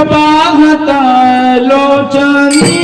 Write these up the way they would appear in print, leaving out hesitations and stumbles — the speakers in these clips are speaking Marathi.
पाहता लोचनी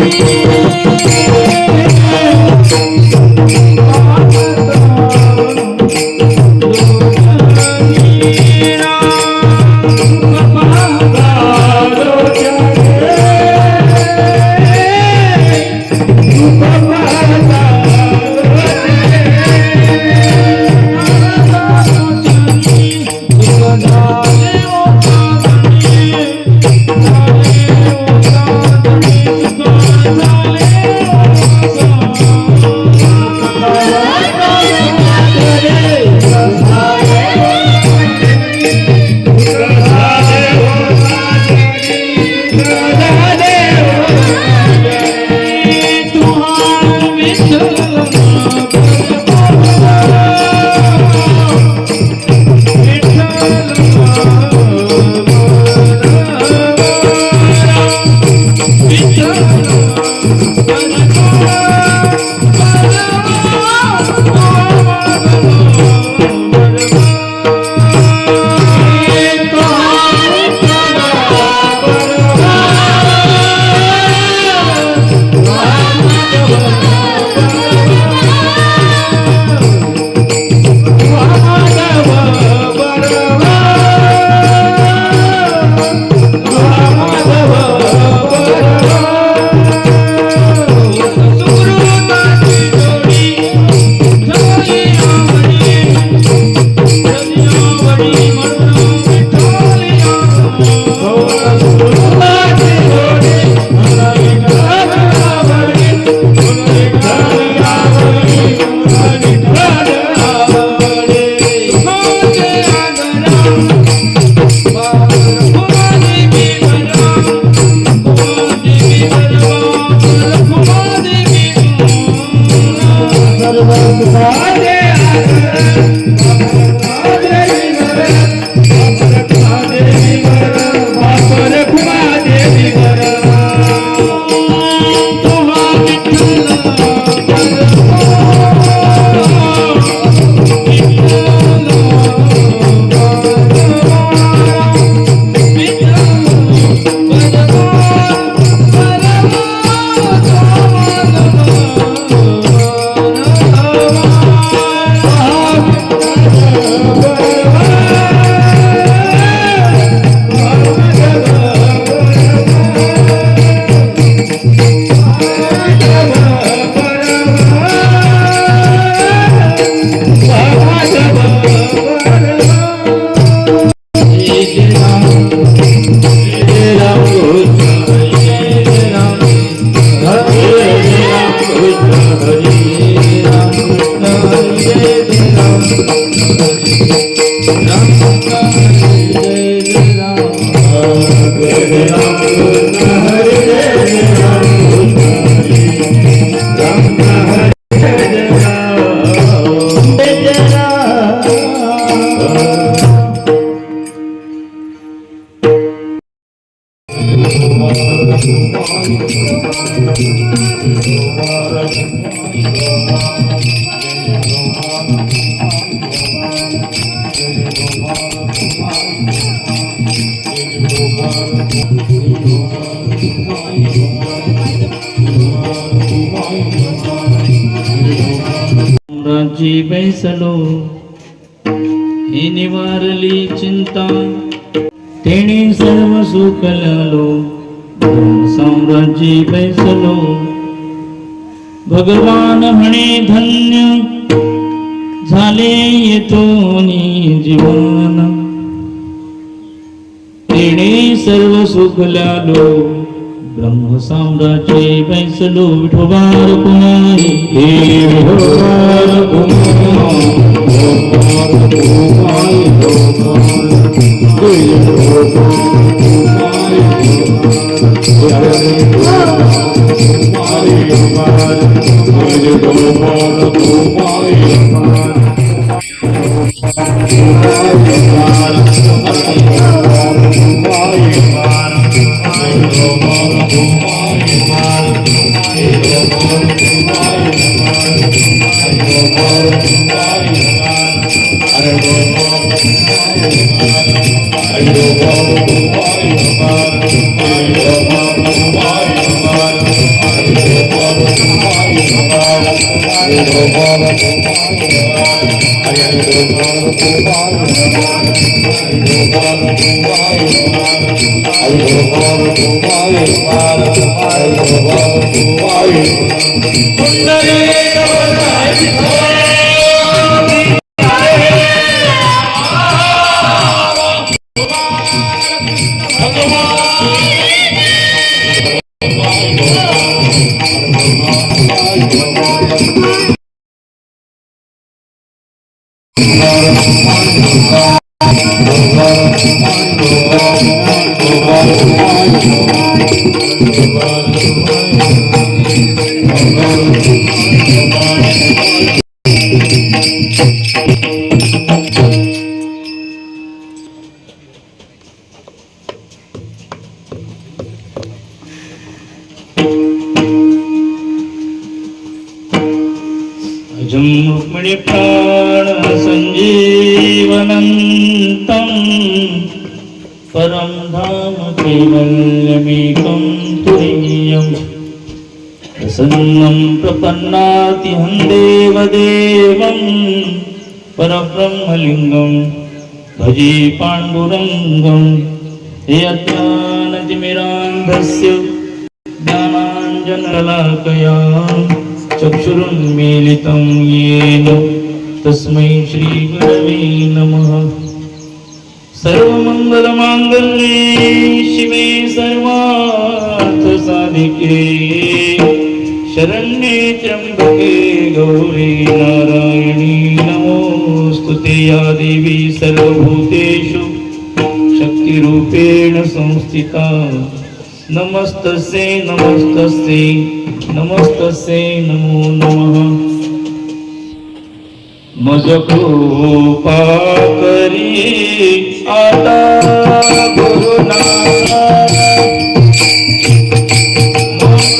राजी बैसलो ही निवारली चिंता तेणे सर्व सुख लालो साम्राज्य बैसलो भगवान म्हणे धन्य झाले येतो जीवन तेणे सर्व सुख लालो ब्रह्म साम्राज्य बैसलो विठोबार कुमारी हे विठोबार Hare अजं रुक्मिणी प्राण संजीवनन्तं परं धाम कैवल्यमेकं तुरीयम् प्रसन्नं प्रपन्नातिहं देवदेवं परब्रह्मलिङ्गं भजे पाण्डुरङ्गं हे अज्ञानतिमिरान्धस्य ज्ञानाञ्जनशलाकया चक्षुरुन्मीलितं येन तस्मै श्रीगुरवे नमः। सर्वमङ्गलमाङ्गल्ये शिवे सर्वार्थसाधिके शरण्ये त्र्यम्बके गौरी नारायणी नमोऽस्तुते। या देवी सर्वभूतेषु शक्तिरूपेण संस्थिता नमस्तस्यै नमस्तस्यै नमस्तस्यै नमो नमः। मज कृपा करी आता गुरुनाथ मज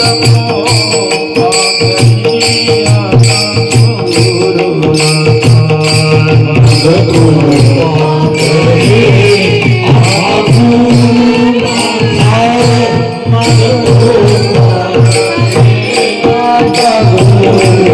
कृपा करी आता गुरुनाथ मज कृपा करी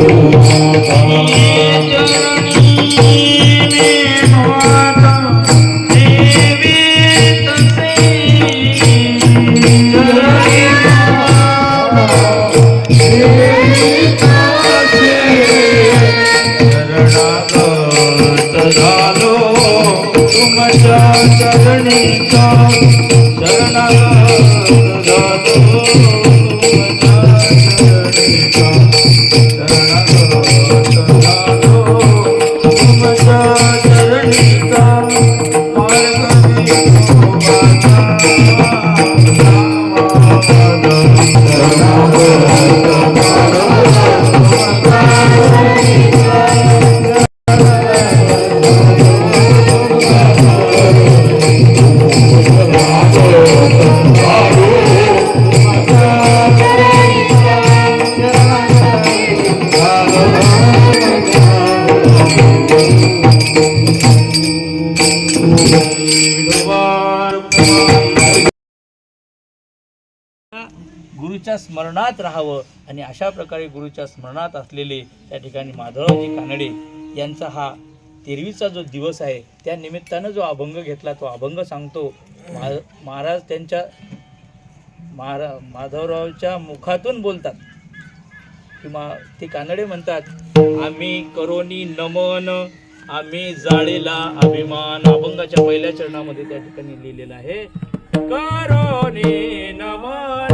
गुरुच्या स्मरणात राहावं आणि अशा प्रकारे गुरुच्या स्मरणात असलेले त्या ठिकाणी माधवरावजी कानडे यांचा हा 13वीचा जो दिवस आहे त्या निमित्तानं जो अभंग घेतला तो अभंग सांगतो। महाराज त्यांच्या माधवरावच्या मुखातून बोलतात किंवा ते कानडे म्हणतात, आम्ही करोनी नमन आम्ही जाळीला अभिमान। अभंगाच्या पहिल्या चरणामध्ये त्या ठिकाणी लिहिलेलं आहे, करोनी नमन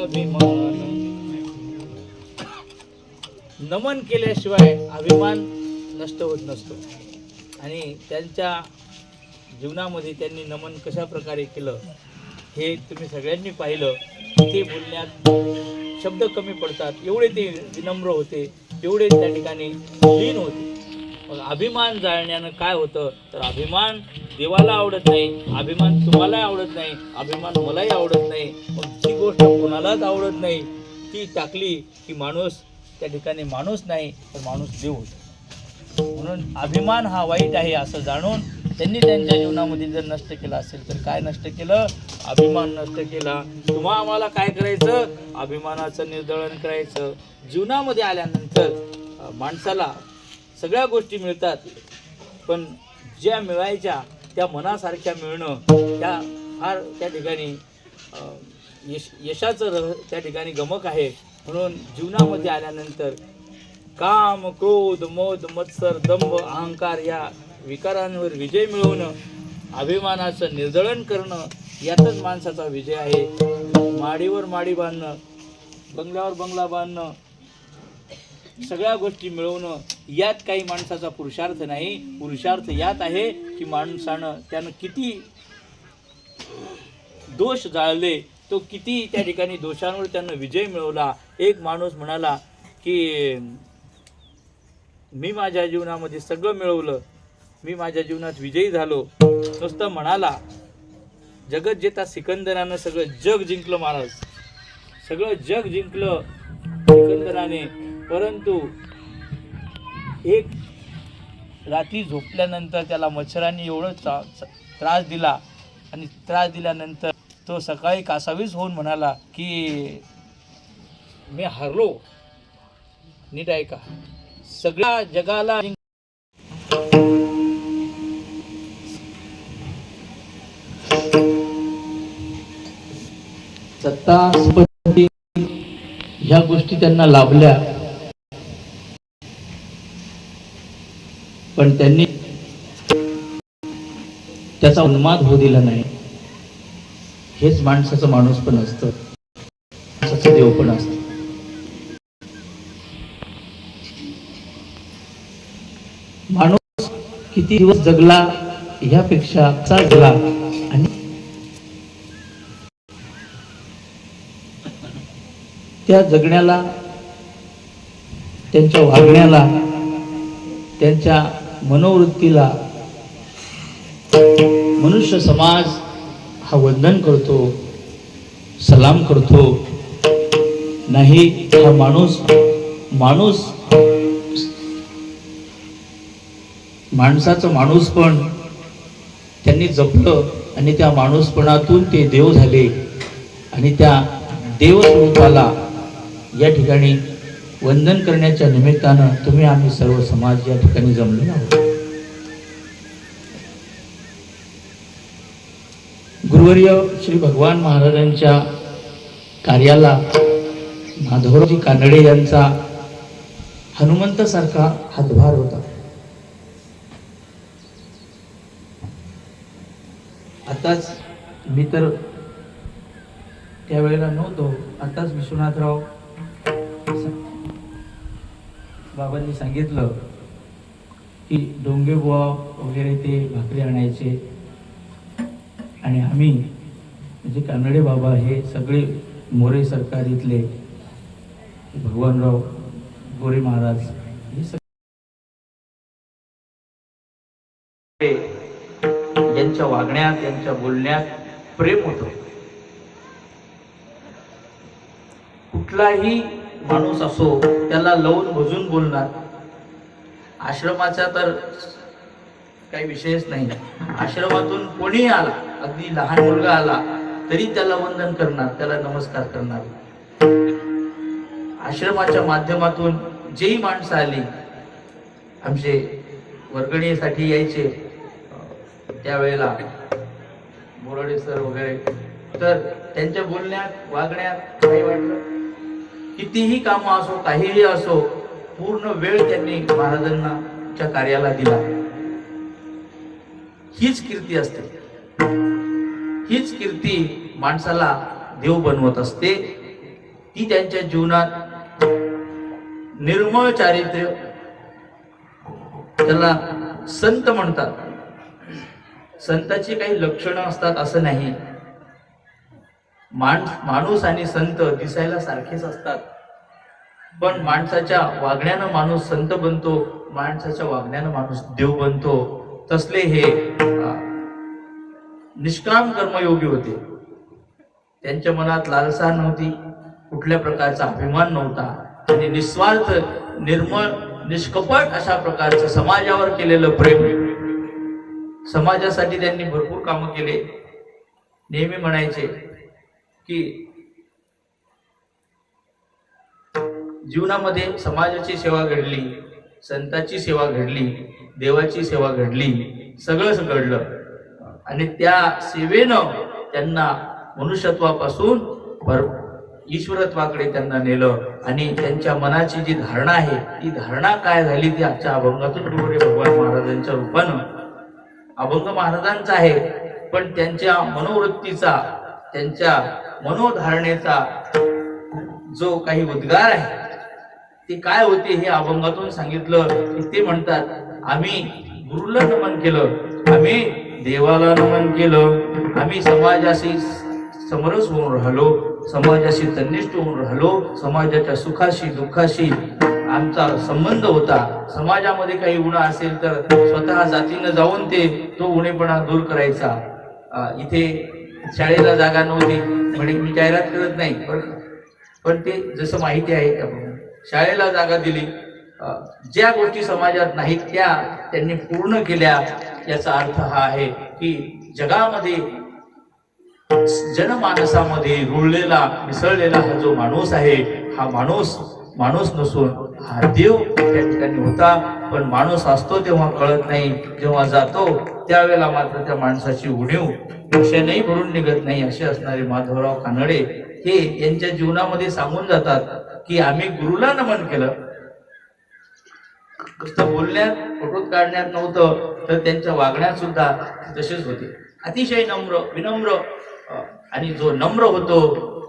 अभिमान. नमन केल्याशिवाय अभिमान नष्ट होत नसतो. आणि त्यांच्या जीवनामध्ये त्यांनी नमन कशा प्रकारे केलं हे तुम्ही सगळ्यांनी पाहिलं. ते बोलण्यात शब्द कमी पडतात, एवढे ते विनम्र होते, एवढे त्या ठिकाणी लीन होते. मग अभिमान जाळण्यानं काय होतं तर अभिमान देवाला आवडत नाही, अभिमान तुम्हाला आवडत नाही, अभिमान मलाही आवडत नाही. मग जी गोष्ट कोणालाच आवडत नाही ती टाकली की माणूस त्या ठिकाणी माणूस नाही तर माणूस देव होतो. म्हणून अभिमान हा वाईट आहे असं जाणून त्यांनी त्यांच्या जीवनामध्ये जर नष्ट केला असेल तर काय नष्ट केलं? अभिमान नष्ट केला. तुम्हा आम्हाला काय करायचं? अभिमानाचं निर्दळन करायचं. जीवनामध्ये आल्यानंतर माणसाला सगळ्या गोष्टी मिळतात, पण ज्या मिळायच्या त्या मनासारख्या मिळणं त्या फार त्या ठिकाणी यशाचं त्या ठिकाणी गमक आहे. म्हणून जीवनामध्ये आल्यानंतर काम, क्रोध, मोद, मत्सर, दंभ, अहंकार या विकारांवर विजय मिळवणं, अभिमानाचं निर्दळन करणं यातच माणसाचा विजय आहे. माडीवर माडी बांधणं, बंगल्यावर बंगला बांधणं, सगळ्या गोष्टी मिळवणं यात काही माणसाचा पुरुषार्थ नाही. पुरुषार्थ यात आहे की माणसानं त्यानं किती दोष जाळले, तो किती त्या ठिकाणी दोषांवर त्यानं विजय मिळवला. एक माणूस म्हणाला की मी माझ्या जीवनामध्ये सगळं मिळवलं, मी माझ्या जीवनात विजयी झालो. नुसतं म्हणाला. जगत जेता सिकंदरानं सगळं जग जिंकलं महाराज, सगळं जग जिंकलं सिकंदराने. परंतु एक रात्री झोपल्यानंतर त्याला मच्छरांनी एवढं त्रास दिला आणि त्रास दिल्यानंतर तो सकाळी कासावीस होऊन म्हणाला की मी हरलो. नीट ऐका, सगळ्या जगाला सत्ता संपत्ती ह्या गोष्टी त्यांना लाभल्या, पण त्यांनी त्याचा उन्माद होऊ दिला नाही. हेच माणसाचं माणूस पण असतं, माणसाचं देव पण असतं. माणूस किती दिवस जगला ह्यापेक्षा जगला आणि त्या जगण्याला, त्यांच्या वागण्याला, त्यांच्या मनोवृत्तीला मनुष्य समाज हा वंदन करतो, सलाम करतो. नाही हा माणूस माणसाचं माणूस पण त्यांनी जपलं आणि त्या माणूसपणातून ते देव झाले. आणि त्या देवस्वरूपाला या ठिकाणी वंदन करण्याच्या निमित्तानं तुम्ही आम्ही सर्व समाज या ठिकाणी जमलेलो आहोत. गुरुवर्य श्री भगवान महाराजांच्या कार्याला माधवरावजी कानडे यांचा हनुमंतासारखा हातभार होता. आताच मी तर त्यावेळेला नव्हतो, आताच विश्वनाथराव बाबांनी सांगितलं की डोंगे बुवा वगैरे ते भाकरी आणायचे आणि आम्ही म्हणजे कानडे बाबा हे सगळे मोरे सरकार इथले भगवानराव गोरे महाराज हे सगळे यांच्या वागण्यात, यांच्या बोलण्यात प्रेम होतं. कुठलाही माणूस असो त्याला लावून भजून बोलणार. आश्रमाचा तर काही विषयच नाही. आश्रमातून कोणी आला, अगदी लहान मुलगा आला तरी त्याला वंदन करणार, त्याला नमस्कार करणार. आश्रमाच्या माध्यमातून जेही माणसं आली, आमचे वर्गणीसाठी यायचे त्यावेळेला बोराडे सर वगैरे, तर त्यांच्या बोलण्यात वागण्यात काही वाटलं, कितीही कामं असो काहीही असो, पूर्ण वेळ त्यांनी महाराजांच्या कार्याला दिला. हीच कीर्ती असते, हीच कीर्ती माणसाला देव बनवत असते. ती त्यांच्या जीवनात निर्मळ चारित्र्य, त्याला संत म्हणतात. संताची काही लक्षणं असतात असं नाही. माणूस आणि संत दिसायला सारखेच असतात, पण माणसाच्या वागण्यानं माणूस संत बनतो, माणसाच्या वागण्यानं माणूस देव बनतो. तसले हे निष्काम कर्मयोगी होते. त्यांच्या मनात लालसा नव्हती, कुठल्या प्रकारचा अभिमान नव्हता, आणि निस्वार्थ, निर्मळ, निष्कपट अशा प्रकारचं समाजावर केलेलं प्रेम. समाजासाठी त्यांनी भरपूर कामं केले. नेहमी म्हणायचे की जीवनामध्ये समाजाची सेवा घडली, संताची सेवा घडली, देवाची सेवा घडली, सगळंच घडलं. आणि त्या सेवेनं त्यांना मनुष्यत्वापासून ईश्वरत्वाकडे त्यांना नेलं. आणि त्यांच्या मनाची जी धारणा आहे, ती धारणा काय झाली ती आजच्या अभंगातून भगवान महाराजांच्या रूपानं. अभंग महाराजांचा आहे, पण त्यांच्या मनोवृत्तीचा, त्यांच्या मनोधारणेचा जो काही उद्गार आहे ते काय होते हे अभंगातून सांगितलं. ते म्हणतात, आम्ही गुरुला नमन केलं, आम्ही देवाला नमन केलं, आम्ही समाजाशी समरस होऊन राहिलो, समाजाशी तन्निष्ठ होऊन राहिलो, समाजाच्या सुखाशी दुःखाशी आमचा संबंध होता. समाजामध्ये काही उणा असेल तर स्वतः जातीनं जाऊन तो उणेपणा दूर करायचा. इथे शाळेला जागा नव्हती म्हणजे मी जाहिरात करत नाही, पण ते जसं माहिती आहे शाळेला जागा दिली. ज्या गोष्टी समाजात नाहीत त्या त्यांनी पूर्ण केल्या. याचा अर्थ हा आहे की जगामध्ये, जनमानसामध्ये रुळलेला, मिसळलेला हा जो माणूस आहे, हा माणूस नसून हा देव त्या ठिकाणी होता. पण माणूस असतो तेव्हा कळत नाही, जेव्हा जातो त्यावेळेला मात्र त्या माणसाची उणीव कशानेही भरून निघत नाही. असे असणारे माधवराव कानडे हे यांच्या जीवनामध्ये सांगून जातात की आम्ही गुरुला नमन केलं. नुसतं बोलण्यात, फोटोत काढण्यात नव्हतं, तर त्यांच्या वागण्यात सुद्धा तसेच होते. अतिशय नम्र, विनम्र, आणि जो नम्र होतो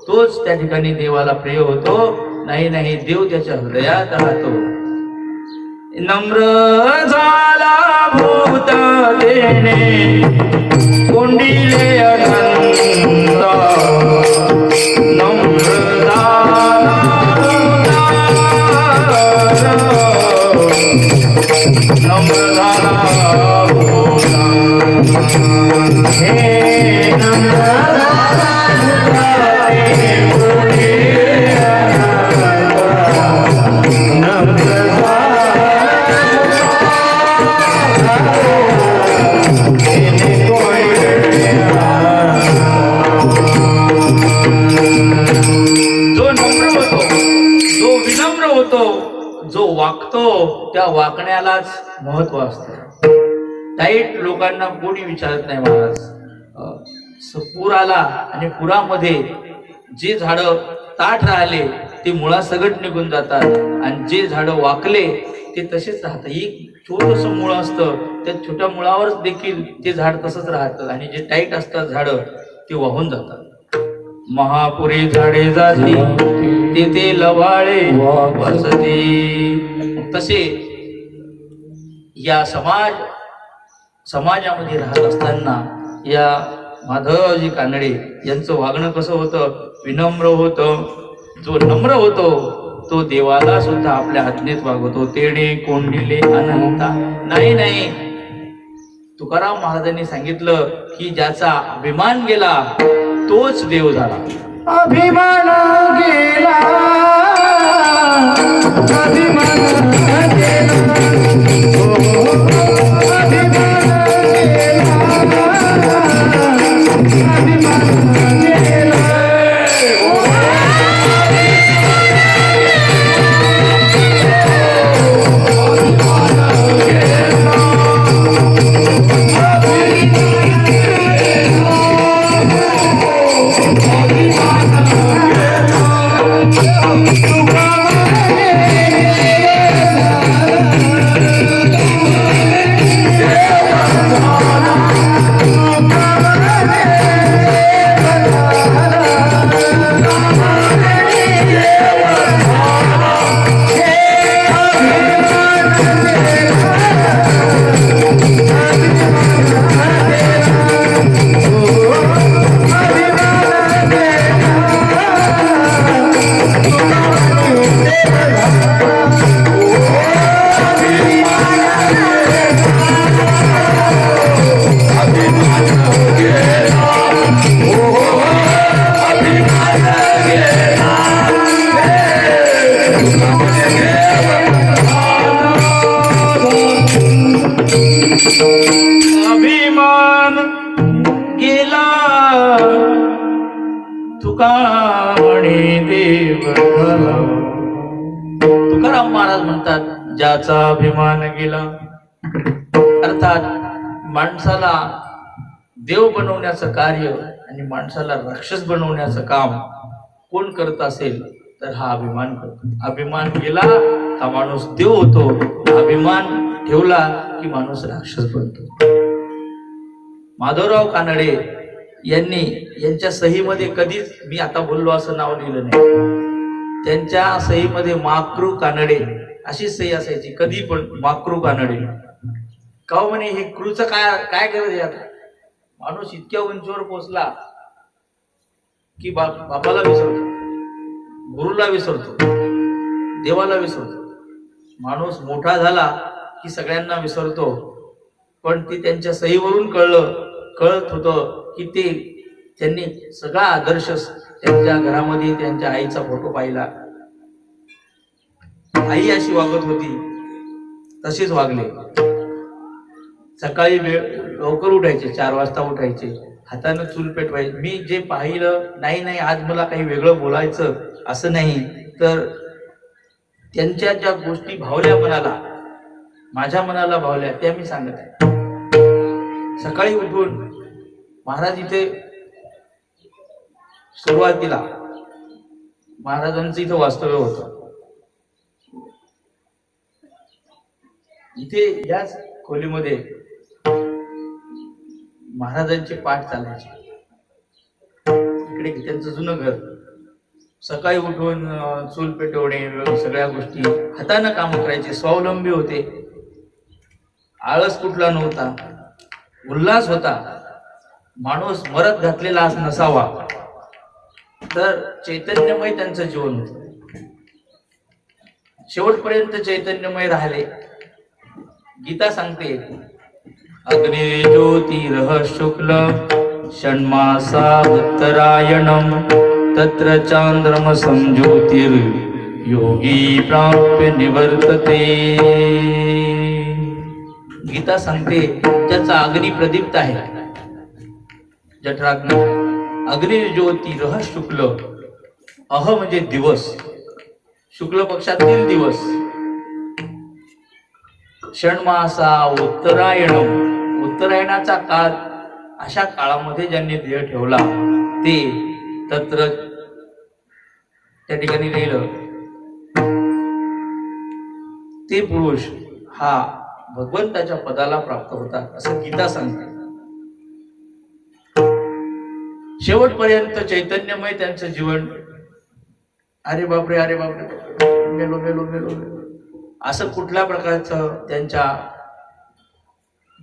तोच त्या ठिकाणी देवाला प्रिय होतो. नाही देव त्याच्या हृदयात राहतो. नम्र झाला भूत देणे कोंडिले अनंत, नम्र झाला नम्र झाला भूत, हे नम्र जो वागतो त्या वागण्यालाच महत्व असतं. टाईट लोकांना कोणी विचारत नाही. महाराज, पूर आला आणि पुरामध्ये जे झाडं ताठ राहिले ते मुळासकट निघून जातात, आणि जे झाडं वाकले ते तसेच राहतात. एक छोटस मुळ असतं, त्या छोट्या मुळावरच देखील ते झाड तसंच राहतं, आणि जे टाईट असतात झाडं ते वाहून जातात. महापुरी झाडे जाती तेथे लवाळे वसती. तसे या समाजामध्ये राहत असताना या माधवरावजी कानडे यांचं वागणं कसं होतं? विनम्र होतं. जो नम्र होतो तो देवाला सुद्धा आपल्या आज्ञेत वागवतो. तेणे कोंडिले अनंता. नाही, तुकाराम महाराजांनी सांगितलं की ज्याचा अभिमान गेला तोच देव झाला. अभिमान गेला, अभिमान गेला, तुका म्हणे देव झाला. तुकाराम महाराज म्हणतात ज्याचा अभिमान गेला, अर्थात माणसाला देव बनवण्याचं कार्य आणि माणसाला राक्षस बनवण्याचं काम कोण करत असेल तर हा अभिमान करतो. अभिमान गेला का माणूस देव होतो, अभिमान ठेवला की माणूस राक्षस बनतो. माधवराव कानडे यांनी यांच्या सहीमध्ये कधीच मी आता बोललो असं नाव लिहिलं नाही. त्यांच्या सहीमध्ये माकृ कानडे अशी सही असायची, कधी पण माकृ कानडे. का म्हणे हे क्रूचं काय काय गरज आहे आता? माणूस इतक्या उंचीवर पोचला की बापाला विसरतो, गुरुला विसरतो, देवाला विसरतो. माणूस मोठा झाला की सगळ्यांना विसरतो. पण ती त्यांच्या सहीवरून कळत होतं की ते त्यांनी सगळा आदर्श त्यांच्या घरामध्ये त्यांच्या आईचा फोटो पाहिला. आई अशी वागत होती तशीच वागले. सकाळी लवकर उठायचे, 4 वाजता उठायचे, हातानं चूल पेटवायचे. मी जे पाहिलं नाही आज मला काही वेगळं बोलायचं असं नाही, तर त्यांच्या ज्या गोष्टी भावल्या मनाला, माझ्या मनाला भावल्या त्या मी सांगत आहे. सकाळी उठून महाराज इथे सुरुवातीला महाराजांचं इथं वास्तव्य होतं. इथे याच खोलीमध्ये महाराजांचे पाठ चालायचे. इकडे त्यांचं जुनं घर. सकाळी उठून चूल पेटवणे, सगळ्या गोष्टी हातानं काम करायचे, स्वावलंबी होते. आळस कुठला नव्हता, उल्हास होता. माणूस मरत घातलेला नसावा तर चैतन्यमय त्यांचं जीवन होतं. शेवटपर्यंत चैतन्यमय राहिले. गीता सांगते अग्नि ज्योतिरः शुक्ल षण्मासा उत्तरायणम तत्र चांद्रमसं ज्योतिर् योगी प्राप्य निवर्तते. गीता सांगते ज्याचा अग्नी प्रदीप्त आहे, जठराग्नी. अग्नि ज्योतिरः शुक्ल, अह म्हणजे दिवस, शुक्ल पक्षातील दिवस. षण्मासा उत्तरायणम, उत्तरायणाचा काळ, अशा काळामध्ये ज्यांनी ध्येय ठेवला ते तत्र, त्या ठिकाणी लिहिलं, ते पुरुष हा भगवंताच्या पदाला प्राप्त होतात असं गीता सांगते. शेवटपर्यंत चैतन्यमय त्यांचं जीवन. अरे बापरे अरे बापरे, मेलो मेलो मेलो मेलो असं कुठल्या प्रकारचं त्यांच्या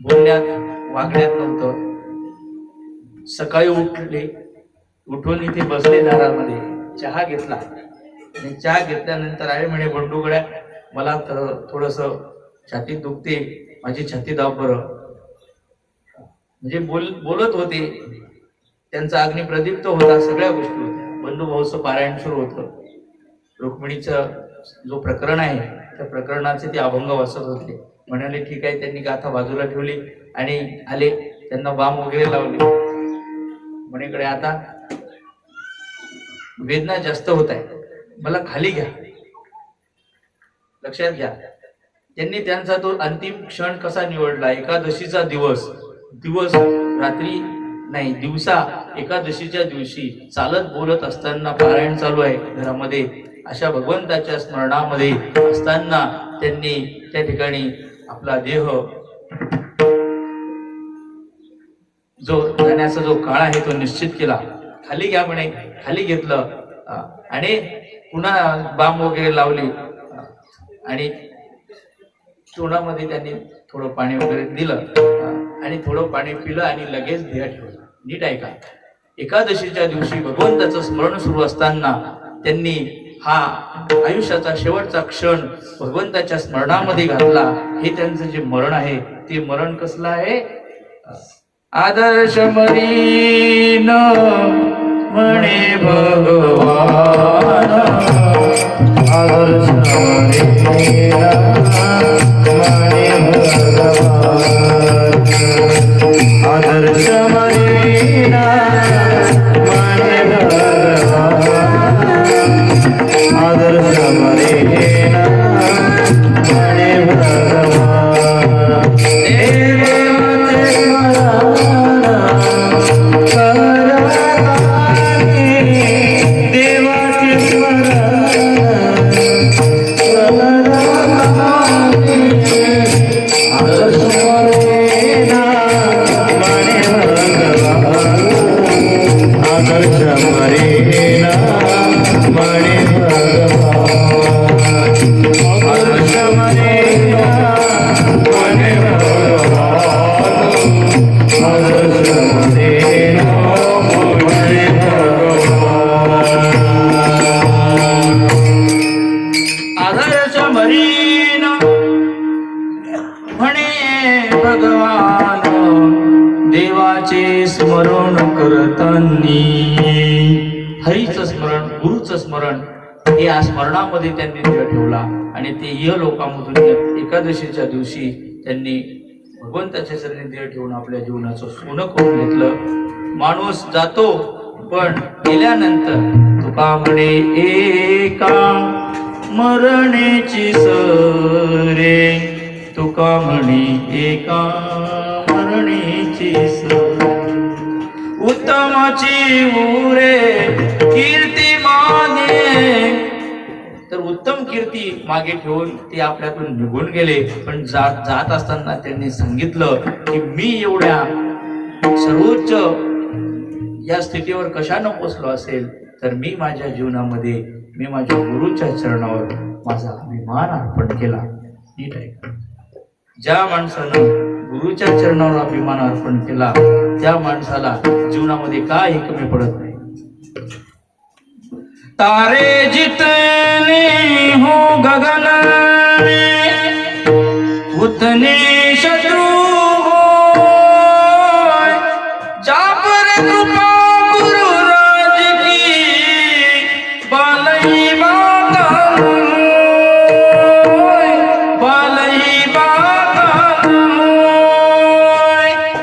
बोलण्यात वागण्यात नव्हतं. सकाळी उठले, उठून इथे बसले दारामध्ये, चहा घेतला आणि चहा घेतल्यानंतर आहे म्हणे बंडूगड्या मला थोडस छातीत दुखते, माझी छाती दाब बरं. म्हणजे बोलत होते. त्यांचा अग्नी प्रदीप्त होता, सगळ्या गोष्टी होत्या. बंधुभाऊचं पारायण सुरू होतं. रुक्मिणीचं जो प्रकरण आहे त्या प्रकरणाचे ते अभंग वाचत होते. म्हणाले ठीक आहे. त्यांनी गाथा बाजूला ठेवली आणि आले. त्यांना बाम वगैरे लावले. म्हणेकडे आता वेदना जास्त होत आहे, मला खाली घ्या. लक्षात घ्या, त्यांनी त्यांचा तो अंतिम क्षण कसा निवडला. एकादशीचा दिवस रात्री नाही, दिवसा एकादशीच्या दिवशी चालत बोलत असताना पारायण चालू आहे घरामध्ये. अशा भगवंताच्या स्मरणामध्ये असताना त्यांनी त्या ठिकाणी आपला देह, जो जाण्याचा जो काळ आहे तो निश्चित केला. खाली घ्या म्हणे, खाली घेतलं आणि पुन्हा बाम वगैरे लावली आणि तोंडामध्ये त्यांनी थोडं पाणी वगैरे दिलं आणि थोडं पाणी पिलं आणि लगेच ध्येय ठेवलं. नीट ऐका, एकादशीच्या दिवशी भगवंताचं स्मरण सुरू असताना त्यांनी हा आयुष्याचा शेवटचा क्षण भगवंताच्या स्मरणामध्ये घातला. हे त्यांचं जे मरण आहे ते मरण कसलं आहे. आदर्श मरीन म्हणे भगवान, आदर्श मरीन म्हणे भगवान, आदर्श मरीन म्हणे भगवान. आदर्श मरीन म्हणे भगवान देवाचे स्मरण करतानी हरीचं स्मरण गुरुचं स्मरण हे या स्मरणामध्ये त्यांनी दिवा ठेवला आणि ते लोकांमधून एकादशीच्या दिवशी त्यांनी भगवंताच्या चरणी दिवा ठेवून आपल्या जीवनाचं सोनं करून घेतलं. माणूस जातो पण गेल्यानंतर तुका म्हणे एका मरणेची सरे तुका म्हणे एका मरणेची सर उत्तमाची उरे कीर्ती मागे. तर उत्तम कीर्ती मागे ठेवून ते आपल्यातून निघून गेले. पण जात असताना त्यांनी सांगितलं की मी एवढ्या सर्वोच्च या स्थितीवर कशानं पोचलो असेल तर मी माझ्या जीवनामध्ये मी माझ्या गुरुच्या चरणावर माझा अभिमान अर्पण केला. नीट आहे. ज्या माणसानं गुरुच्या चरणावर अभिमान अर्पण केला त्या माणसाला जीवनामध्ये काही कमी पडत नाही. तारे जितने हो गगन में उतने शत्रु हो जा पर कृपा गुरु राज की बालई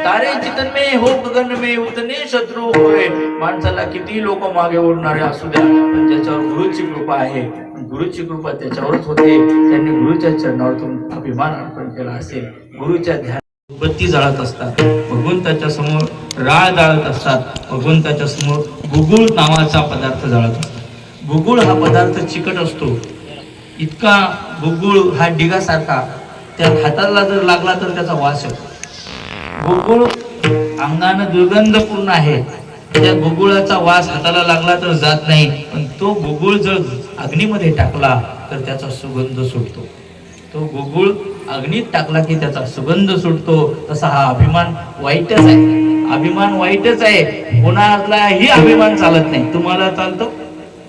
तारे जितन में हो गगन में उतने शत्रु होय. माणसाला किती लोक मागे ओढणारे असू द्या पण ज्याच्यावर गुरुची कृपा आहे गुरुची कृपा त्याच्यावरच होते. त्यांनी गुरुच्या चरणावरून अभिमान अर्पण केला असेल. गुरुच्या ध्यान बत्ती जाळत असतात, भगवंताच्या समोर राळ जाळत असतात, भगवंताच्या समोर गुगुळ नावाचा पदार्थ जाळत असतात. गुगुळ हा पदार्थ चिकट असतो. इतका गुगुळ हा डिगासारखा त्या हाताला जर लागला तर त्याचा वास येतो. गुगुळ अंगानं दुर्गंधपूर्ण आहे. त्या गुगुळाचा वास हाताला लागला तर जात नाही. पण तो गुगुळ जर अग्नीमध्ये टाकला तर त्याचा सुगंध सुटतो. तो गुगुळ अग्नीत टाकला की त्याचा सुगंध सुटतो. तसा हा अभिमान वाईटच आहे. अभिमान वाईटच आहे. कोणालाही अभिमान चालत नाही. तुम्हाला चालतो?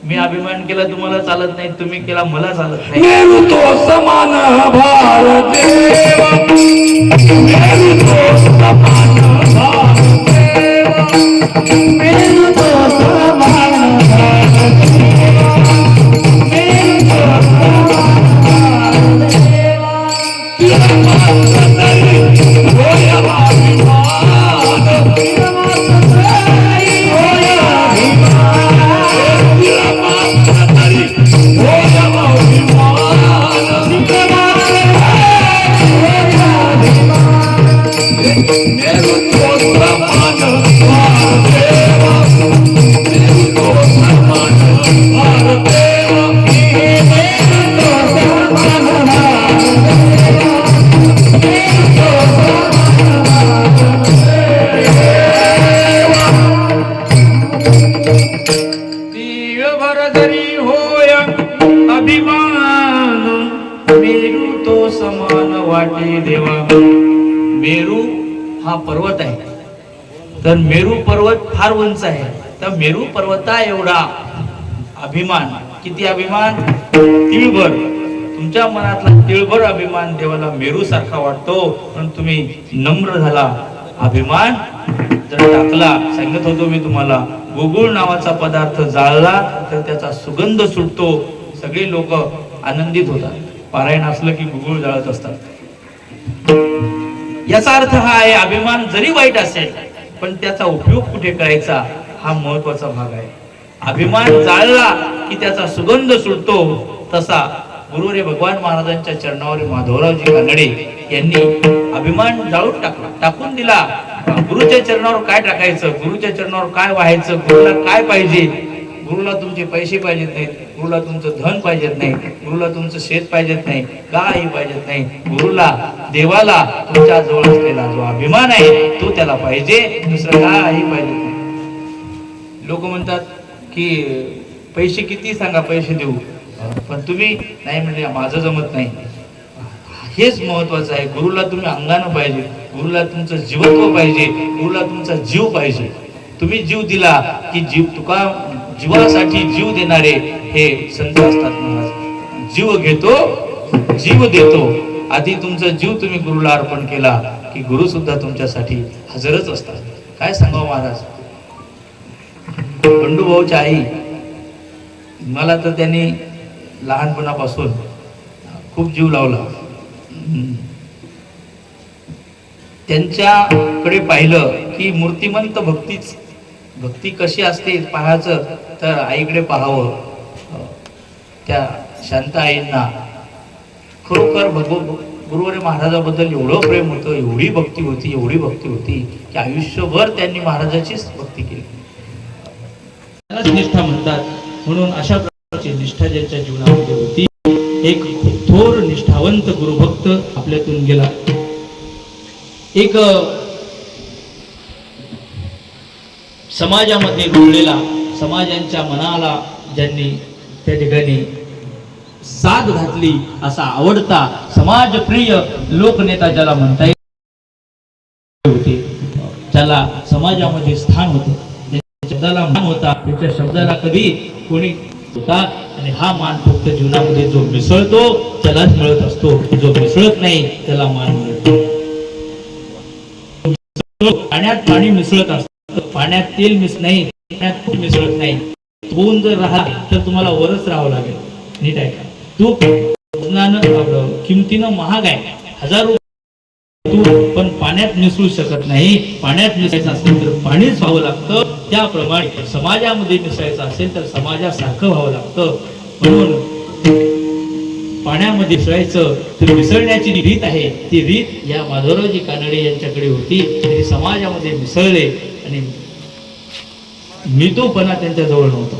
मी अभिमान केला तुम्हाला चालत नाही, तुम्ही केला मला चालत नाही. मेरू तो समान भारत देवा, मेरू तो समान भारत देवा, मेरू तो समान भारत देवा, मेरू तो समान भारत देवा. तेरा माता तरी होया अभिमान, तेरा माता तरी होया अभिमान, तेरा माता तरी होया अभिमान, तेरा माता तरी होया अभिमान. मेरू तो समान भारत देवा, मेरू तो समान भारत देवा, मेरू तो समान भारत देवा, मेरू तो समान भारत देवा. तीळ भर जरी होय अभिमान, मेरू तो समान वाटे देवा. मेरू हा पर्वत आहे. तर मेरू पर्वत फार उंच आहे. तर मेरू पर्वता एवढा अभिमान, किती अभिमान? तिळभर. तुमच्या मनातला तिळभर अभिमान देवाला मेरू सारखा वाटतो. पण तुम्ही नम्र झाला. अभिमान जर टाकला, सांगत होतो मी तुम्हाला, गुगुळ नावाचा पदार्थ जाळला तर त्याचा सुगंध सुटतो. सगळे लोक आनंदित होतात. पारायण असलं की गुगुळ जाळत असतात. याचा अर्थ हा आहे, अभिमान जरी वाईट असेल पण त्याचा उपयोग कुठे करायचा हा महत्वाचा भाग आहे. अभिमान जाळला की त्याचा सुगंध सुटतो. तसा गुरुरे भगवान महाराजांच्या चरणावर माधवरावजी कानडे यांनी अभिमान जाळून टाकला, टाकून दिला. गुरुच्या चरणावर काय टाकायचं, गुरुच्या चरणावर काय व्हायचं, गुरुला काय पाहिजे. गुरुला तुमचे पैसे पाहिजेत नाहीत, गुरुला तुमचं धन पाहिजेत नाही, गुरुला तुमचं शेत पाहिजेत नाही, काही पाहिजेत नाही. गुरुला, देवाला तुमच्या जवळ असलेला जो अभिमान आहे तो त्याला पाहिजे, दुसरं काही पाहिजे नाही. लोक म्हणतात की पैसे किती सांगा पैसे देऊ, पण तुम्ही नाही म्हणजे माझं जमत नाही. हेच महत्वाचं आहे. गुरुला तुम्ही अंगानं पाहिजे, गुरुला तुमचं जीवत्व पाहिजे, गुरुला तुमचा जीव पाहिजे. तुम्ही जीव दिला की जीव, तुका जीवासाठी जीव देणारे हे संत असतात महाराज. जीव घेतो जीव देतो. आधी तुमचा जीव तुम्ही गुरुला अर्पण केला की गुरु सुद्धा तुमच्यासाठी हजरच असतात. काय सांगावं महाराज. बंडूभाऊची आई, मला तर त्यांनी लहानपणापासून खूप जीव लावला. त्यांच्याकडे पाहिलं की मूर्तिमंत भक्ती कशी असते पाहायचं तर आईकडे पाहावं. त्या शांत आईंना खरोखर गुरुवारी महाराजाबद्दल एवढं प्रेम होतं, एवढी भक्ती होती की आयुष्यभर त्यांनी महाराजाचीच भक्ती केली. त्यालाच निष्ठा म्हणतात. म्हणून अशा प्रकारची निष्ठा ज्यांच्या जीवनामध्ये होती, एक थोर निष्ठावंत गुरुभक्त आपल्यातून गेला. एक समाजामध्ये रुळलेला, समाजांच्या मनाला ज्यांनी त्या ठिकाणी साथ घातली असा आवडता समाजप्रिय लोकनेता ज्याला म्हणता होते, ज्याला समाजामध्ये स्थान होते, त्याच्या शब्दाला मान होता, त्याच्या शब्दाला कधी कोणी होता. आणि हा मान फक्त जीवनामध्ये जो मिसळतो त्यालाच मिळत असतो. जो मिसळत नाही त्याला मान मिळतो. पाण्यात पाणी मिसळत असतं, पाण्यात तेल नाही, पाण्यात तूप मिसळत नाही. होऊन जर राहिला तर तुम्हाला वरच राहावं लागेल. नीट आहे का. तूप किमतीनं महाग आहे, 1000 रुपये तूप, पण पाण्यात मिसळू शकत नाही. पाण्यात मिसळायचं असेल तर पाणीच व्हावं लागतं. त्याप्रमाणे समाजामध्ये मिसळायचं असेल तर समाजासारखं व्हावं लागतं. म्हणून पाण्यामध्ये मिसळायचं तर मिसळण्याची रीत आहे. ती रीत या माधवरावजी कानडे यांच्याकडे होती. ते समाजामध्ये मिसळले आणि मितोपणा त्यांच्या जवळ नव्हता.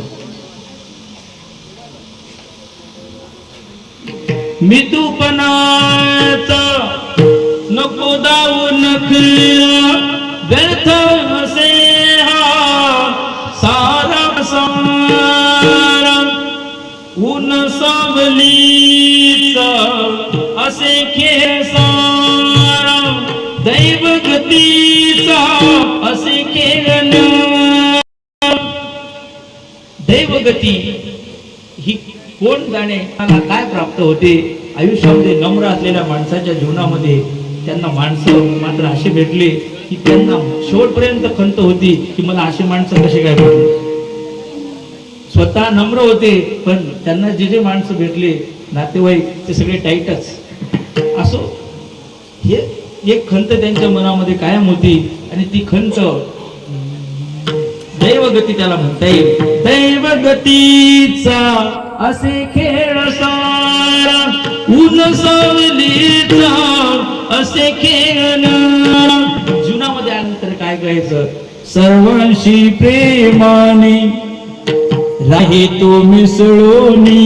मितूपणाचा नको दाऊ नखरा, व्यर्थ असे हा सारा सारा. ऊन सावलीचा असे खेळ सारा, दैव गतीचा असे खेळ. दैवगती ही कोण जाणे काय प्राप्त होते. आयुष्यामध्ये नम्र असलेल्या माणसाच्या जीवनामध्ये त्यांना माणसं मात्र असे भेटले की त्यांना शेवटपर्यंत खंत होती की मला असे माणसं कसे काय भेटले. स्वतः नम्र होते पण त्यांना जे जे माणसं भेटले नातेवाईक ते सगळे टाईटच. असो हे एक खंत त्यांच्या मनामध्ये कायम होती. आणि ती खंत दैवगती त्याला म्हणता येईल. दैवगतीचा असे खेळ सारा, ऊन सावलीचा असे खेळ. जीवनामध्ये आल्यानंतर काय करायचं. सर्वांशी प्रेमाने राहे तो मिसळूनी,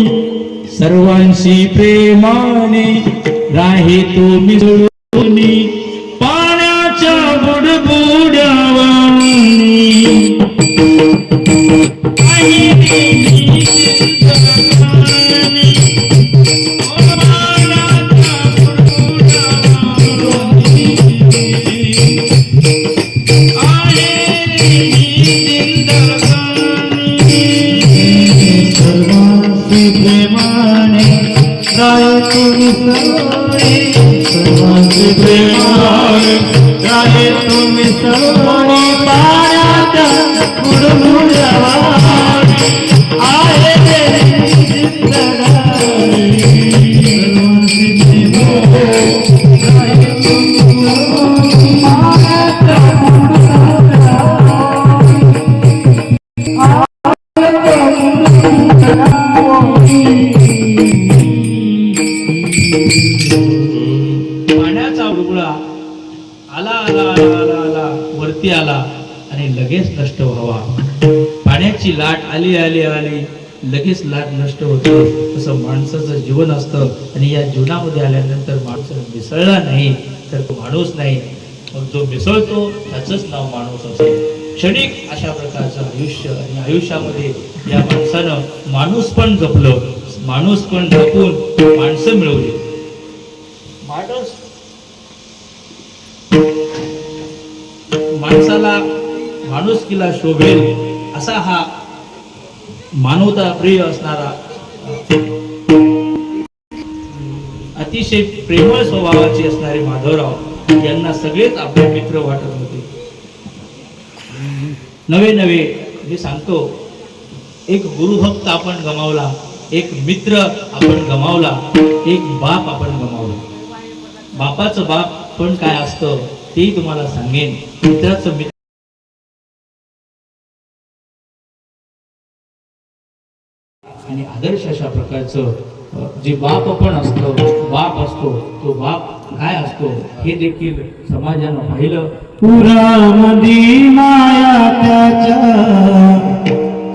सर्वांशी प्रेमाने राहे तो मिसळूनी. पाण्याच्या बुडबुड्यावानी पाण्याचा बुडबुडा आला आला आला आला आला वरती आला आणि लगेच नष्ट व्हावा. पाण्याची लाट आली आली आली लगेच लाट नष्ट होतं. तसं माणसाचं जीवन असतं. आणि या जीवनामध्ये आल्यानंतर माणूस मिसळला नाही तर तो माणूस नाही. मग जो मिसळतो त्याचंच नाव माणूस असेल. क्षणिक अशा प्रकारचं आयुष्य. आणि आयुष्यामध्ये या माणसानं माणूस पण जपलं, माणूस पण जपून माणसं मिळवली. माणसाला माणुसकीला शोभेल असा हा मानवता प्रिय असणारा, अतिशय प्रेमळ स्वभावाचे असणारे माधवराव यांना सगळेच आपले मित्र वाटत होते. नवे नवे मी सांगतो, एक गुरुभक्त आपण गमावला, एक मित्र आपण गमावला, एक बाप आपण गमावला. बापाचं बाप पण काय असतं तेही तुम्हाला सांगेन. मित्राचं मित्र आणि आदर्श अशा प्रकारचं जे बाप पण असतो, बाप असतो, तो बाप काय असतो हे देखील समाजानं पाहिलं. पुरामधी माया त्याच्या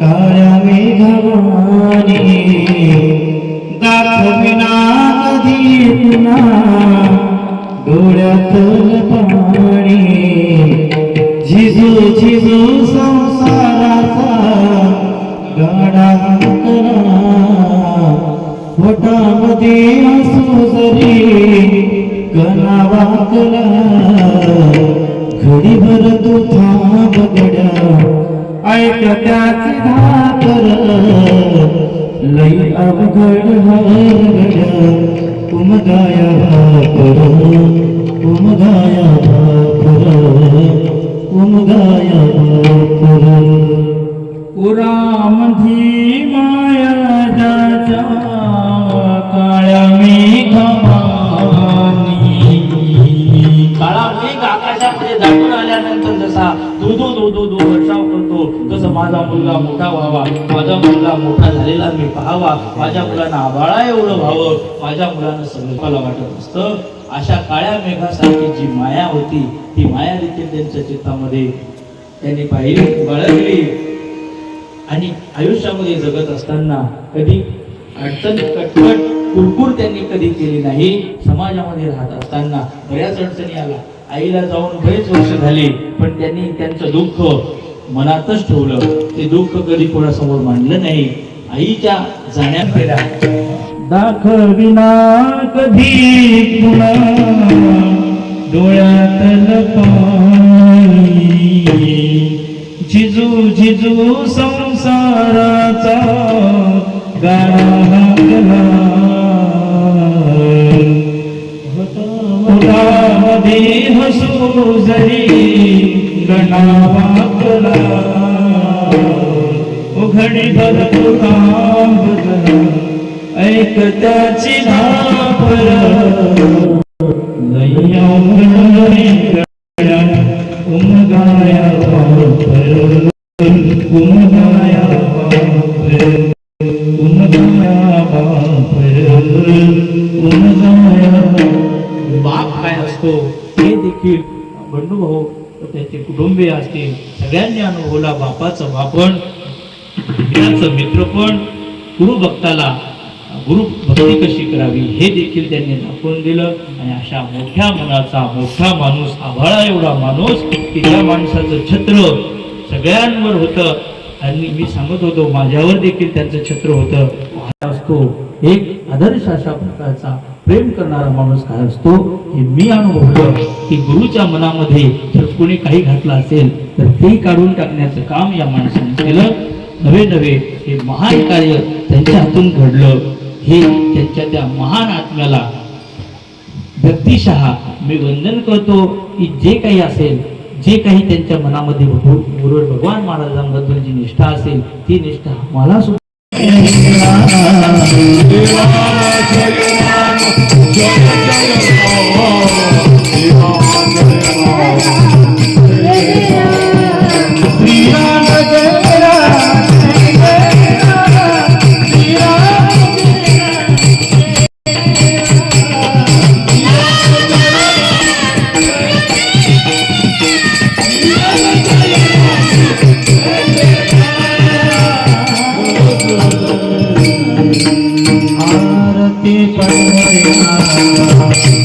काळ्या मेघवाणी दाखविना कधी पुन्हा डोळ्यातलं पाणी. झिजू झिजू संसाराचा गाडा करा, पोटामध्ये असू जरी गणा वाकला. घडीभर तू थांब गड्या, ऐक त्याची धाकर, लई अवघड गड्या. उमगाया भाकर, उमगाया भाकर, उमगाया भाकर. पुरामधी माया जाच्या काळ्या मेघवाणी. काळा मेघ आकाशामध्ये दाटून आल्यानंतर जसा दो वर्षाव करतो, तसं माझा मुलगा मोठा व्हावा, माझा मुलगा मोठा झालेला मी पाहावा, माझ्या मुलांना आबाळा एवढं व्हावं, माझ्या मुलांना सगळं वाटत असतं. अशा काळ्या मेघासारखी जी माया होती, ती माया देखील त्यांच्या चित्तामध्ये त्यांनी पाहिली, बाळगली. आणि आयुष्यामध्ये जगत असताना कधी अडचण, कटकट, कुरकुर त्यांनी कधी केली नाही. समाजामध्ये राहत असताना बऱ्याच अडचणी आल्या, आईला जाऊन बरेच वर्ष झाले, पण त्यांनी त्यांचं दुःख मनातच ठेवलं. ते दुःख कधी कोणासमोर मांडलं नाही. आईच्या जाण्यात गेला दाखविना कधी पुन्हा डोळ्यातलं पाणी. झिजू झिजू संसाराचा गाडा गेला. मध्ये हसू जरी गणा वाकला. घडीभर तू थांब जरा, ऐक त्याची धापर, लई अवघड गड्या. उमगाया भाकर, उमगाया भाकर, उमगाया भाकर, उमगाया. बाप काय असतो हे देखील बंधुभाऊ, त्याचे कुटुंबीय असतील, सगळ्यांनी अनुभवला. बापाचं बापण, मित्राचं मित्रपण, गुरुभक्ताला गुरु भक्ती कशी करावी हे देखील त्यांनी दाखवून दिलं. आणि अशा मोठ्या मनाचा मोठा माणूस, आभाळा एवढा माणूस, की त्या माणसाचं छत्र सगळ्यांवर होतं. आणि मी सांगत होतो, माझ्यावर देखील त्यांचं छत्र होतं. असतो एक आदर्श अशा प्रकारचा प्रेम करणारा माणूस काय असतो हे मी अनुभवलं. की गुरुच्या मनामध्ये जर कोणी काही घातलं असेल तर ते काढून टाकण्याचं काम या माणसाने केलं. नवे नवे हे महान कार्य त्यांच्या हातून घडलं. हे त्यांच्या त्या महान आत्म्याला व्यक्तिशः मी वंदन करतो. की जे काही असेल, जे काही त्यांच्या मनामध्ये गुरु भगवान महाराजांबद्दल जी निष्ठा असेल, ती निष्ठा मला सुद्धा आरती पडते